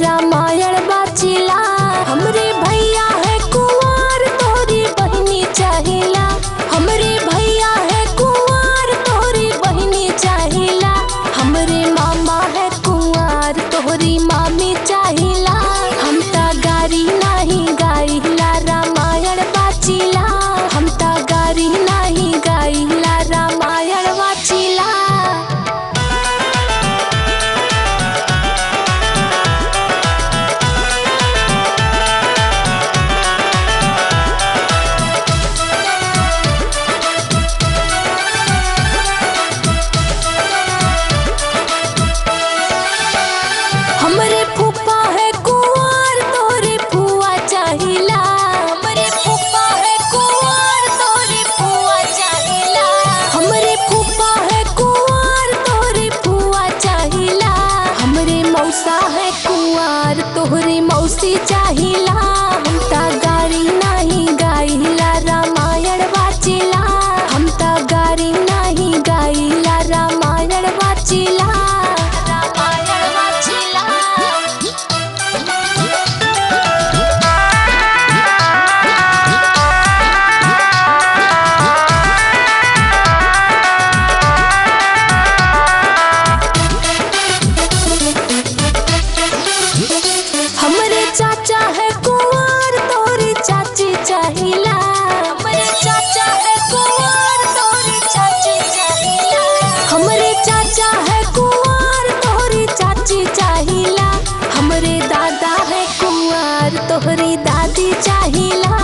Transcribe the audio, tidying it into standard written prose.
रामायण बाचिला। हमरे भैया है कुंवर तोरी बहिनी चाहिला। हमरे भैया है कुंवर तोरी बहिनी चाहिला। हमरे मामा है कुंवर तोहरी मामी चाहिला। हम ता गारी नहीं गाइला रामायण बाचिला। हम ता गारी नहीं गाइला रामायण बाचिला। हमरे फूफा है कुंवर तोरे फुआ चाहिला। हमरे फूफा है कुंवर तोरे फुआ चाहिला। हमरे फूफा है कुंवर तोरे फुआ चाहिला। हमरे मौसा है कुंवर तोहरे मौसी चाहिला। हम ता गारी नहीं गाइला रामायण बाचिला। हम ता गारी नहीं गाइला रामायण बाचिला। रामायण बाचिला। हमरे चाचा है कुंवर तोरी चाची चाहिला। हमरे चाचा है कुंवर तोरी चाची चाहिला। हमरे चाचा है कुंवर तोरी चाची चाहिला। हमरे दादा है कुंवर तोहरी दादी चाहिला।